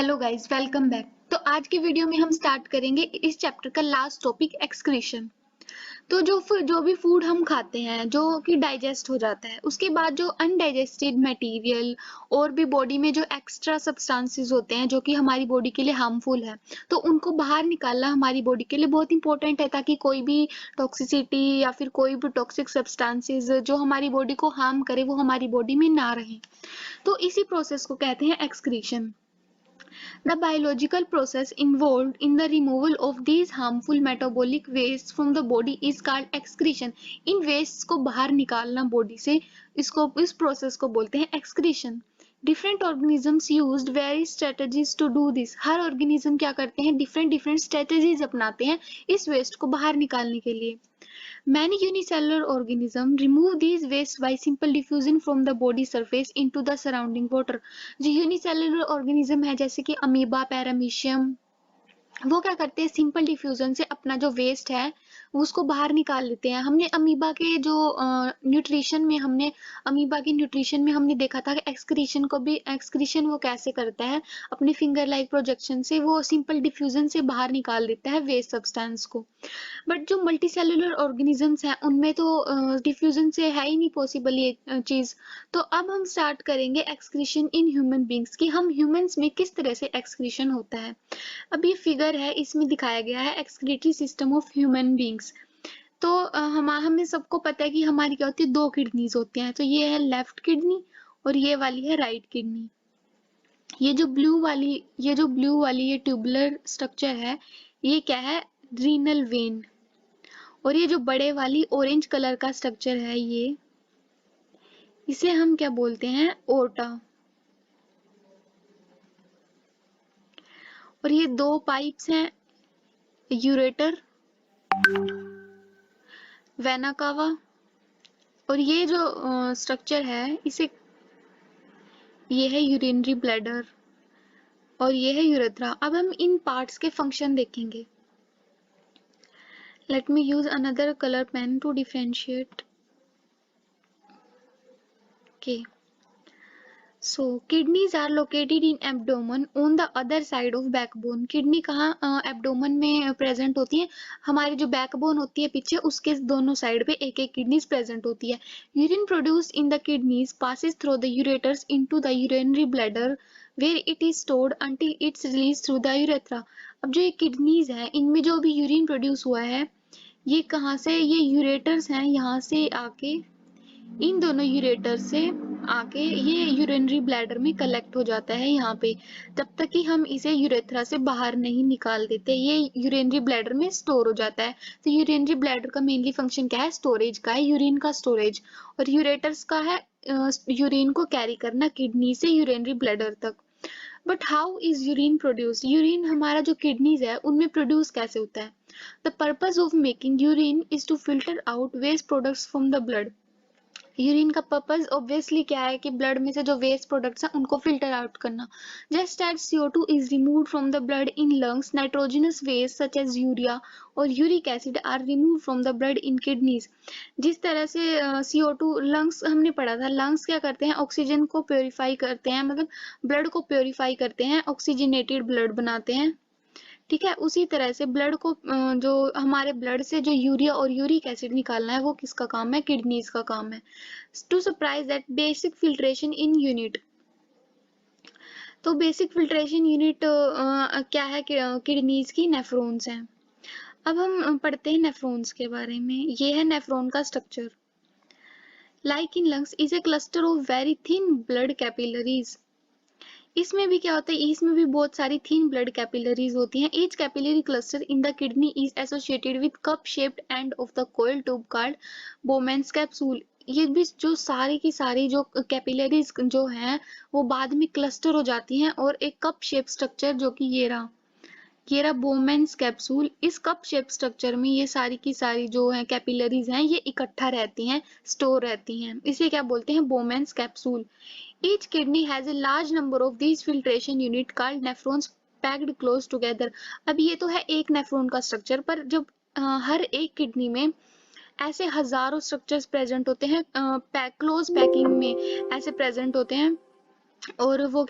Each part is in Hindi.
Hello guys, welcome back. तो आज के वीडियो में हम स्टार्ट करेंगे इस चैप्टर का लास्ट टॉपिक एक्सक्रीशन। तो जो भी फूड हम खाते हैं जो कि डाइजेस्ट हो जाता है, उसके बाद जो अनडाइजेस्टेड मटेरियल और भी बॉडी में जो एक्स्ट्रा सब्सटेंसेस होते हैं जो कि हमारी बॉडी के लिए हार्मफुल है, तो उनको बाहर निकालना हमारी बॉडी के लिए बहुत इंपॉर्टेंट है, ताकि कोई भी टॉक्सिसिटी या फिर कोई भी टॉक्सिक सब्सटेंसेस जो हमारी बॉडी को हार्म करे वो हमारी बॉडी में ना रहे। तो इसी प्रोसेस को कहते हैं excretion. The biological process involved in the removal of these harmful metabolic wastes from the body is called excretion. In wastes को बाहर निकालना बॉडी से, इस प्रोसेस को बोलते हैं excretion. Different organisms used various strategies to do this. Her organism क्या करते हैं, different strategies अपनाते हैं इस waste को बाहर निकालने के लिए. Many unicellular organisms remove these waste by simple diffusion from the body surface into the surrounding water. जो यूनिसेलुलर ऑर्गेनिज्म है जैसे कि अमीबा, पैरामीशियम, वो क्या करते हैं, सिंपल डिफ्यूजन से अपना जो वेस्ट है उसको बाहर निकाल लेते हैं। हमने अमीबा के जो न्यूट्रिशन में हमने देखा था कि एक्सक्रीशन वो कैसे करता है, अपने फिंगर लाइक प्रोजेक्शन से वो सिंपल डिफ्यूजन से बाहर निकाल देता है वेस्ट सब्सटेंस को। बट जो मल्टी सेलुलर ऑर्गेनिजम्स हैं उनमें तो डिफ्यूजन से है ही नहीं पॉसिबल ये चीज। तो अब हम स्टार्ट करेंगे एक्सक्रीशन इन ह्यूमन बींग्स की हम ह्यूमंस में किस तरह से एक्सक्रीशन होता है। अब ये फिगर है, इसमें दिखाया गया है excretory system of human beings. तो हमें सबको पता है कि हमारी क्या होती है, दो किडनीज होती हैं। तो ये है लेफ्ट किडनी और ये वाली है राइट किडनी। ये जो ब्लू वाली ये ट्यूबुलर स्ट्रक्चर है, ये क्या है, रीनल वेन। और ये जो बड़े वाली ऑरेंज कलर का स्ट्रक्चर है, ये इसे हम क्या बोलते हैं, ओर्टा। और ये दो पाइप्स हैं, यूरेटर, वेना कावा। और ये जो स्ट्रक्चर है ये है यूरिनरी ब्लैडर और ये है यूरेथ्रा। अब हम इन पार्ट्स के फंक्शन देखेंगे। Let me use another colour pen to differentiate. Okay, so kidneys are located in abdomen on the other side of backbone. Kidney कहाँ एब्डोमन में प्रेजेंट होती है, हमारी जो बैकबोन होती है पीछे उसके दोनों साइड पे एक एक किडनीज प्रेजेंट होती है। Urine produced in the kidneys passes through the ureters into the urinary bladder where it is stored until it's released through the urethra. अब जो ये किडनीज है इनमें जो भी यूरिन प्रोड्यूस हुआ है ये कहाँ से, ये यूरेटर्स हैं, यहाँ से आके इन दोनों यूरेटर से आके ये यूरिनरी ब्लैडर में कलेक्ट हो जाता है यहाँ पे, तब तक कि हम इसे यूरेथ्रा से बाहर नहीं निकाल देते। ये यूरिनरी ब्लैडर में स्टोर हो जाता है। तो यूरिनरी ब्लैडर का मेनली फंक्शन क्या है, स्टोरेज का है, यूरिन का स्टोरेज। और यूरेटर्स का है यूरिन को कैरी करना किडनी से यूरिनरी ब्लैडर तक। But how is urine produced, urine हमारा जो किडनीज है उनमें प्रोड्यूस कैसे होता है। The purpose of making urine is to filter out waste products from the blood. Urine का पर्पस ऑब्वियसली क्या है कि ब्लड में से जो वेस्ट प्रोडक्ट्स हैं उनको फिल्टर आउट करना। Just as CO2 is removed from the blood in lungs, nitrogenous waste such as urea और uric acid are removed from the blood in kidneys. जिस तरह से CO2 लंग्स हमने पढ़ा था, लंग्स क्या करते हैं, ऑक्सीजन को प्योरीफाई करते हैं, मतलब ब्लड को प्योरीफाई करते हैं, ऑक्सीजनेटेड ब्लड बनाते हैं। ठीक है, उसी तरह से ब्लड को जो हमारे ब्लड से जो यूरिया और यूरिक एसिड निकालना है वो किसका काम है, किडनीज का काम है। To surprise that basic filtration in unit. तो बेसिक फिल्ट्रेशन यूनिट क्या है, किडनीज की नेफ्रॉन्स हैं। अब हम पढ़ते हैं नेफ्रॉन्स के बारे में। ये है नेफ्रॉन का structure. Like in lungs is a cluster of very thin blood capillaries. इसमें भी क्या होता है, इसमें भी बहुत सारी थिन ब्लड कैपिलरीज होती हैं। Each capillary cluster in the kidney is associated with cup shaped end of the coil tube called Bowman's capsule. ये भी जो सारी की सारी जो कैपिलरीज जो हैं वो बाद में क्लस्टर हो जाती हैं और एक कप शेप स्ट्रक्चर जो कि ये रहा बोमेन्स कैप्सूल। इस कप शेप स्ट्रक्चर में ये सारी की सारी जो है कैपिलरीज हैं ये इकट्ठा रहती हैं, स्टोर रहती हैं। इसे क्या बोलते हैं, Bowman's capsule. Each kidney has a large number of these filtration unit called nephrons packed close together. अब ये तो है एक नेफ्रॉन का स्ट्रक्चर, पर जब हर एक किडनी में ऐसे हजारों स्ट्रक्चर्स प्रेजेंट होते हैं, क्लोज पैकिंग में ऐसे प्रेजेंट होते हैं, और वो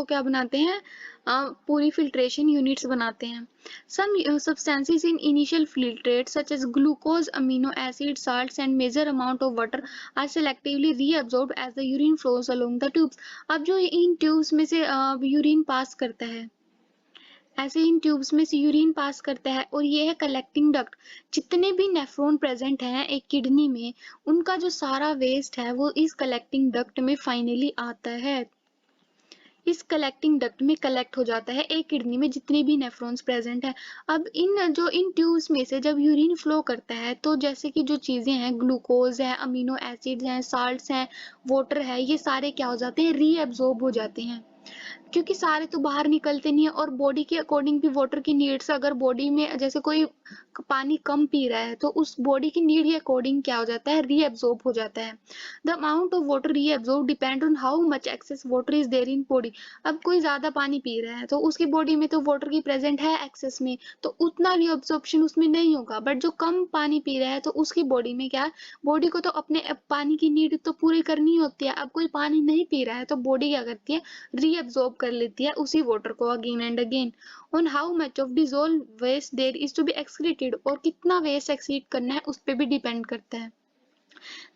क्या बनाते हैं, पूरी फिल्ट्रेशन यूनिट्स बनाते हैं। सम substances in initial filtrate such as glucose, amino acid, salts and major amount of water are selectively reabsorbed as the urine flows along the tubes। अब जो इन ट्यूब्स में से यूरिन पास करता है, ऐसे इन ट्यूब्स में से यूरिन पास करता है, और ये है कलेक्टिंग डक्ट। जितने भी नेफ्रॉन प्रेजेंट हैं एक किडनी में, उनका जो सारा वेस्ट है वो इस कलेक्टिंग डक्ट में फाइनली आता है, इस कलेक्टिंग डक्ट में कलेक्ट हो जाता है एक किडनी में जितने भी नेफ्रॉन्स प्रेजेंट है। अब इन ट्यूब्स में से जब यूरिन फ्लो करता है, तो जैसे कि जो चीजें हैं, ग्लूकोज है, अमीनो एसिड्स हैं, साल्ट्स हैं, वाटर है, ये सारे क्या हो जाते हैं, रीएब्जॉर्ब हो जाते हैं। क्योंकि सारे तो बाहर निकलते नहीं है, और बॉडी के अकॉर्डिंग भी वाटर की नीड्स, अगर बॉडी में जैसे कोई पानी कम पी रहा है, तो उस बॉडी की नीड के अकॉर्डिंग क्या हो जाता है, रीएब्जॉर्ब हो जाता है। The amount of water reabsorb depend on how much excess water is there in body. अब कोई ज्यादा पानी पी रहा है तो उसकी बॉडी में तो वाटर की प्रेजेंट है एक्सेस में, तो उतना रीअब्जॉर्प्शन उसमें नहीं होगा। बट जो कम पानी पी रहा है तो उसकी बॉडी में क्या, बॉडी को तो अपने पानी की नीड तो पूरी करनी होती है। अब कोई पानी नहीं पी रहा है तो बॉडी क्या करती है, रीअब्जॉर्ब कर लेती है उसी वाटर को again and again. On how much of dissolve waste there is to be excreted, और कितना वेस्ट एक्सक्रीट करना है उस पर भी डिपेंड करता है।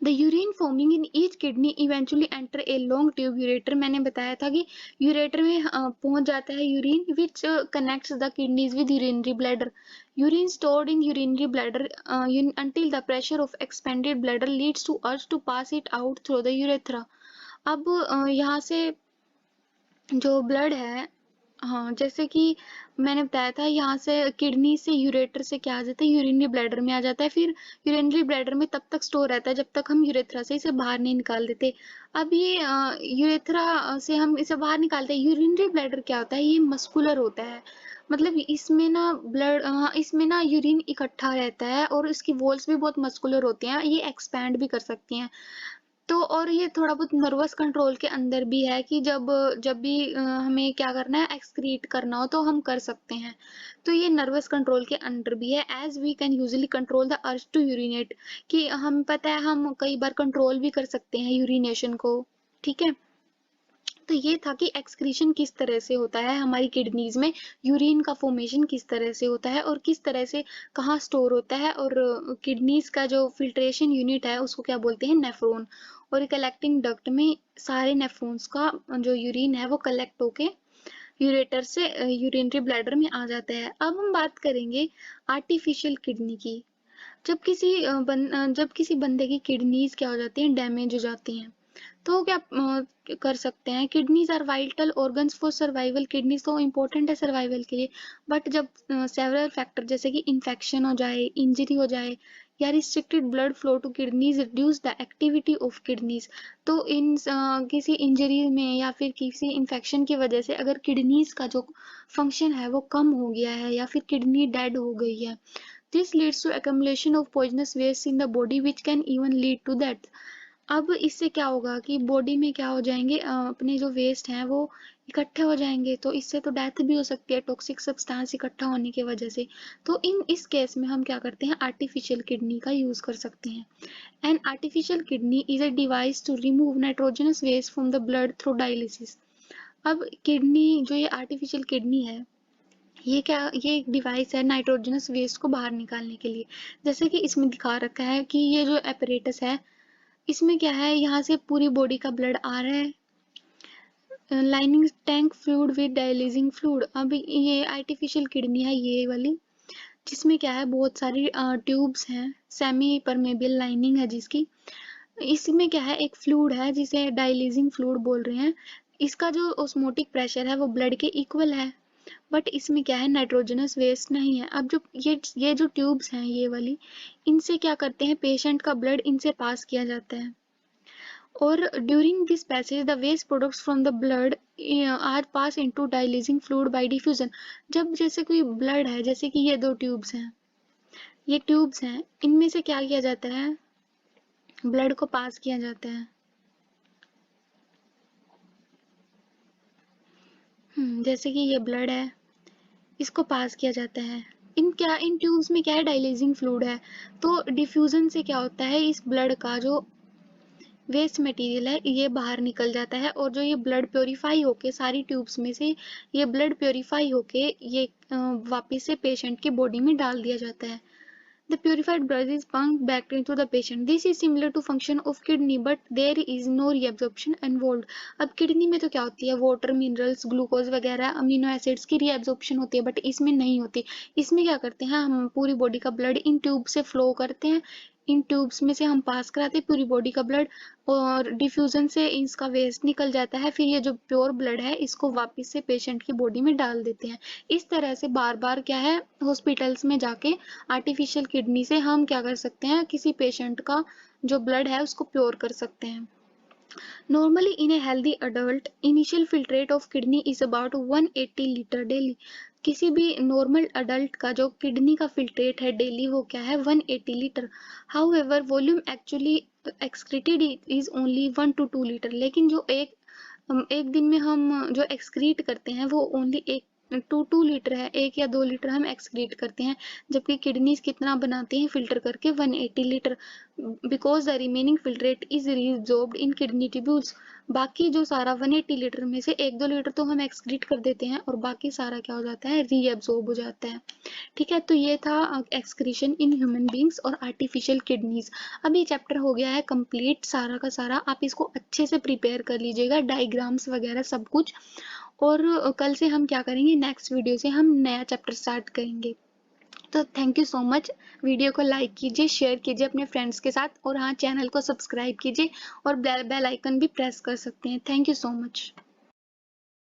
The urine forming in each kidney eventually enter a long tube ureter. मैंने बताया था कि यूरेटर में पहुंच जाता है urine, which connects the kidneys with urinary bladder. Urine stored in urinary bladder until the pressure of expanded bladder leads to urge to pass it out through the urethra। अब यहाँ से जो ब्लड है, हाँ, जैसे कि मैंने बताया था, यहाँ से किडनी से यूरेटर से क्या आ जाता है, यूरिनरी ब्लैडर में आ जाता है। फिर यूरिनरी ब्लैडर में तब तक स्टोर रहता है जब तक हम यूरेथ्रा से इसे बाहर नहीं निकाल देते। अब ये यूरेथ्रा से हम इसे बाहर निकालते हैं। यूरिनरी ब्लैडर क्या होता है, ये मस्कुलर होता है, मतलब इसमें ना इसमें ना यूरिन इकट्ठा रहता है, और इसकी वॉल्स भी बहुत मस्कुलर होती हैं, ये एक्सपैंड भी कर सकती हैं। तो और ये थोड़ा बहुत नर्वस कंट्रोल के अंदर भी है कि जब जब भी हमें क्या करना है, एक्सक्रीट करना हो तो हम कर सकते हैं। तो ये नर्वस कंट्रोल के अंदर भी है। As we can usually control the urge to urinate, कि हम पता है हम कई बार कंट्रोल भी कर सकते हैं यूरिनेशन को। ठीक है, तो ये था कि एक्सक्रीशन किस तरह से होता है हमारी किडनीज में, यूरिन का फॉर्मेशन किस तरह से होता है, और किस तरह से कहाँ स्टोर होता है। और किडनीज का जो फिल्ट्रेशन यूनिट है उसको क्या बोलते हैं, नेफ्रॉन। और कलेक्टिंग डक्ट में सारे नेफ्रॉन्स का जो यूरिन है वो कलेक्ट होके यूरेटर से यूरिनरी ब्लैडर में आ जाता है। अब हम बात करेंगे आर्टिफिशियल किडनी की। जब किसी बंदे की किडनीज क्या हो जाती हैं, डैमेज हो जाती हैं, तो क्या कर सकते हैं, kidneys are vital organs for survival. Kidneys तो इम्पोर्टेंट है सर्वाइवल के लिए, बट जब सेवरल फैक्टर जैसे कि इन्फेक्शन हो जाए, इंजरी हो जाए, या restricted blood flow to kidneys reduce the activity of kidneys, तो किसी इंजरी में या फिर किसी इन्फेक्शन की वजह से अगर किडनीज का जो फंक्शन है वो कम हो गया है, या फिर किडनी डेड हो गई है, this leads to accumulation of poisonous waste in the body which can even lead to death। अब इससे क्या होगा कि बॉडी में क्या हो जाएंगे, अपने जो वेस्ट हैं वो इकट्ठे हो जाएंगे, तो इससे तो डेथ भी हो सकती है टॉक्सिक सब्सटेंस इकट्ठा होने की वजह से। तो इस केस में हम क्या करते हैं, आर्टिफिशियल किडनी का यूज कर सकते हैं। An artificial kidney is a device to remove nitrogenous waste from the blood through dialysis. अब किडनी जो ये आर्टिफिशियल किडनी है, ये एक डिवाइस है नाइट्रोजनस वेस्ट को बाहर निकालने के लिए। जैसे कि इसमें दिखा रखा है कि ये जो एपरेटस है, इसमें क्या है, यहाँ से पूरी बॉडी का ब्लड आ रहा है, lining tank fluid with dialysing fluid. अब ये आर्टिफिशियल किडनी है ये वाली, जिसमें क्या है, बहुत सारी ट्यूब्स हैं, सेमी परमेबल लाइनिंग है जिसकी। इसमें क्या है, एक फ्लूइड है जिसे डायलिसिंग फ्लूइड बोल रहे हैं। इसका जो ऑस्मोटिक प्रेशर है वो ब्लड के इक्वल है, बट इसमें क्या है, नाइट्रोजनस वेस्ट नहीं है। अब जो ये जो ट्यूब्स हैं ये वाली, इनसे क्या करते हैं, पेशेंट का ब्लड इनसे पास किया जाता है, और during this passage the waste products from the blood are pass into dialysing fluid by diffusion. जब जैसे कोई ब्लड है, जैसे कि ये दो ट्यूब्स हैं, ये ट्यूब्स हैं, इनमें से क्या किया जाता है, ब्लड को पास किया जाता है। जैसे कि ये ब्लड है, इसको पास किया जाता है। इन ट्यूब्स में क्या है, डायलिसिंग फ्लूइड है। तो डिफ्यूजन से क्या होता है, इस ब्लड का जो वेस्ट मटेरियल है ये बाहर निकल जाता है, और जो ये ब्लड प्योरीफाई होके सारी ट्यूब्स में से ये ब्लड प्योरीफाई होके ये वापस से पेशेंट की बॉडी में डाल दिया जाता है। The purified blood is pumped back into the patient. This is similar to function of kidney, but there is no reabsorption involved. अब किडनी में तो क्या होती है, वाटर, मिनरल्स, ग्लूकोज वगैरह, अमीनो एसिड्स की रीअब्जॉर्प्शन होती है, बट इसमें नहीं होती। इसमें क्या करते हैं, हम पूरी बॉडी का ब्लड इन ट्यूब से फ्लो करते हैं, इन ट्यूब्स में से हम पास कराते हैं पूरी बॉडी का ब्लड, और डिफ्यूजन से इसका वेस्ट निकल जाता है, फिर ये जो प्योर ब्लड है इसको वापस से पेशेंट की बॉडी में डाल देते हैं। इस तरह से बार बार क्या है, हॉस्पिटल्स में जाके आर्टिफिशियल किडनी से हम क्या कर सकते हैं, किसी पेशेंट का जो ब्लड है उसको प्योर कर सकते हैं। Normally in a healthy adult, initial filtrate of kidney is about 180 litre daily. किसी भी नॉर्मल अडल्ट का जो किडनी का फिल्ट्रेट है डेली वो क्या है, 180 litre. However volume actually excreted is only 1 to 2 litre, लेकिन जो एक दिन में हम जो एक्सक्रीट करते हैं वो ओनली 2 लीटर है, 1 या 2 लीटर हम एक्सक्रीट करते हैं, जबकि किडनीज कितना बनाती हैं फिल्टर करके, 180 litre, because the remaining filtrate is reabsorbed in kidney tubules. बाकी जो सारा 180 लीटर में से 1-2 लीटर तो हम एक्सक्रीट कर देते हैं, और बाकी सारा क्या हो जाता है, रीअब्सॉर्ब हो जाता है। ठीक है, तो ये था एक्सक्रीशन इन ह्यूमन बींग्स और आर्टिफिशियल किडनीज। अब ये चैप्टर हो गया है कंप्लीट सारा का सारा, आप इसको अच्छे से प्रिपेयर कर लीजिएगा, डायग्राम्स वगैरह सब कुछ। और कल से हम क्या करेंगे, नेक्स्ट वीडियो से हम नया चैप्टर स्टार्ट करेंगे। तो thank you so much. Video को लाइक कीजिए, शेयर कीजिए अपने फ्रेंड्स के साथ, और हाँ, चैनल को सब्सक्राइब कीजिए और बेल आइकन भी प्रेस कर सकते हैं। Thank you so much.